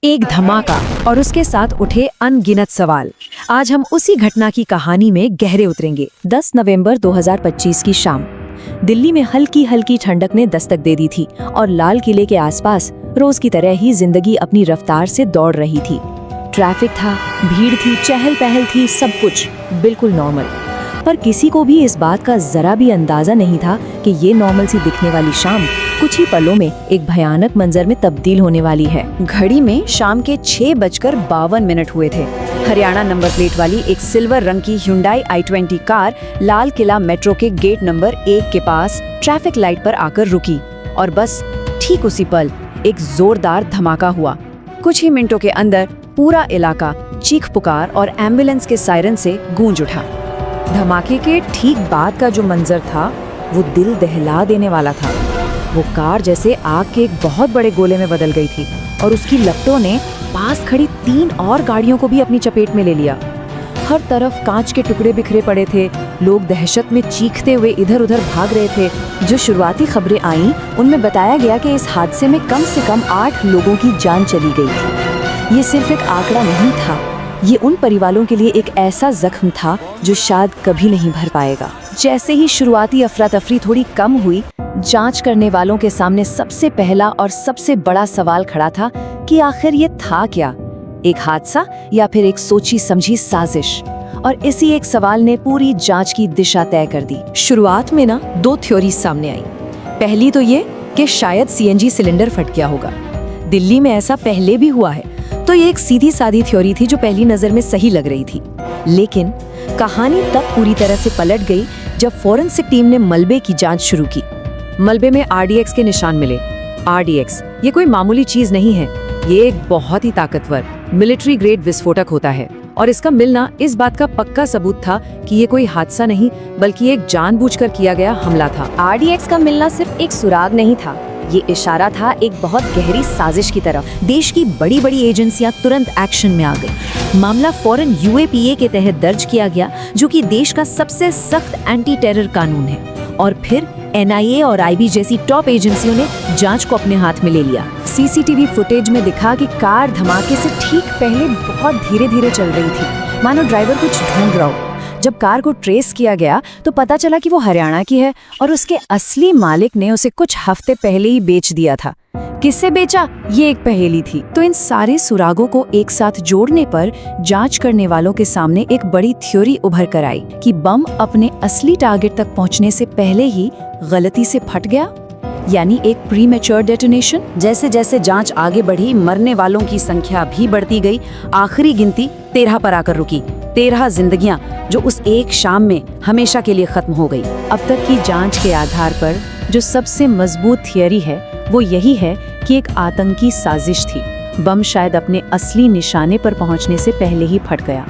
एक धमाका और उसके साथ उठे अनगिनत सवाल। आज हम उसी घटना की कहानी में गहरे उतरेंगे। 10 नवंबर 2025 की शाम दिल्ली में हल्की हल्की ठंडक ने दस्तक दे दी थी और लाल किले के आसपास रोज की तरह ही जिंदगी अपनी रफ्तार से दौड़ रही थी। ट्रैफिक था, भीड़ थी, चहल पहल थी, सब कुछ बिल्कुल नॉर्मल। पर किसी को भी इस बात का जरा भी अंदाजा नहीं था कि ये नॉर्मल सी दिखने वाली शाम कुछ ही पलों में एक भयानक मंजर में तब्दील होने वाली है। घड़ी में शाम के 6:52 हुए थे। हरियाणा नंबर प्लेट वाली एक सिल्वर रंग की Hyundai i20 car Lal Qila metro के गेट नंबर 1 के पास ट्रैफिक लाइट पर आकर रुकी और बस ठीक उसी पल एक जोरदार धमाका हुआ। कुछ ही मिनटों के अंदर पूरा इलाका चीख पुकार और एम्बुलेंस के सायरन से गूंज उठा। धमाके के ठीक बाद का जो मंजर था वो दिल दहला देने वाला था। वो कार जैसे आग के एक बहुत बड़े गोले में बदल गई थी और उसकी लपटों ने पास खड़ी 3 और गाड़ियों को भी अपनी चपेट में ले लिया। हर तरफ कांच के टुकड़े बिखरे पड़े थे। लोग दहशत में चीखते हुए इधर उधर भाग रहे थे। जो शुरुआती खबरें आईं उनमें बताया गया कि इस हादसे में कम से कम 8 लोगों की जान चली गई थी। ये सिर्फ एक आंकड़ा नहीं था, ये उन परिवारों के लिए एक ऐसा जख्म था जो शायद कभी नहीं भर पाएगा। जैसे ही शुरुआती अफरा तफरी थोड़ी कम हुई, जांच करने वालों के सामने सबसे पहला और सबसे बड़ा सवाल खड़ा था कि आखिर ये था क्या, एक हादसा या फिर एक सोची समझी साजिश। और इसी एक सवाल ने पूरी जांच की दिशा तय कर दी। शुरुआत में ना 2 थ्योरी सामने आई। पहली तो ये कि शायद सीएनजी सिलेंडर फट गया होगा। दिल्ली में ऐसा पहले भी हुआ है, तो ये एक सीधी सादी थ्योरी थी जो पहली नजर में सही लग रही थी। लेकिन कहानी तब पूरी तरह से पलट गई जब फॉरेंसिक टीम ने मलबे की जांच शुरू की। मलबे में RDX के निशान मिले। RDX ये कोई मामूली चीज नहीं है, ये एक बहुत ही ताकतवर मिलिट्री ग्रेड विस्फोटक होता है और इसका मिलना इस बात का पक्का सबूत था कि ये कोई हादसा नहीं बल्कि एक जानबूझकर किया गया हमला था। RDX का मिलना सिर्फ एक सुराग नहीं था, ये इशारा था एक बहुत गहरी साजिश की तरफ। देश की बड़ी बड़ी एजेंसियां तुरंत एक्शन में आ गई। मामला फौरन UAPA के तहत दर्ज किया गया, जो कि देश का सबसे सख्त एंटी टेरर कानून है। और फिर NIA और IB जैसी टॉप एजेंसियों ने जांच को अपने हाथ में ले लिया। CCTV फुटेज में दिखा कि कार धमाके से ठीक पहले बहुत धीरे धीरे चल रही थी, मानो ड्राइवर कुछ ढूंढ रहा हो। जब कार को ट्रेस किया गया तो पता चला कि वो हरियाणा की है और उसके असली मालिक ने उसे कुछ हफ्ते पहले ही बेच दिया था। किससे बेचा, ये एक पहेली थी। तो इन सारे सुरागों को एक साथ जोड़ने पर जांच करने वालों के सामने एक बड़ी थ्योरी उभर कर आई कि बम अपने असली टारगेट तक पहुंचने से पहले ही गलती से फट गया, यानी एक प्रीमेच्योर डेटोनेशन। जैसे जैसे जांच आगे बढ़ी, मरने वालों की संख्या भी बढ़ती गई। आखिरी गिनती 13 पर आकर रुकी। 13 जिंदगियां जो उस एक शाम में हमेशा के लिए खत्म हो गई। अब तक की जांच के आधार पर जो सबसे मजबूत थियरी है वो यही है कि एक आतंकी साजिश थी। बम शायद अपने असली निशाने पर पहुंचने से पहले ही फट गया।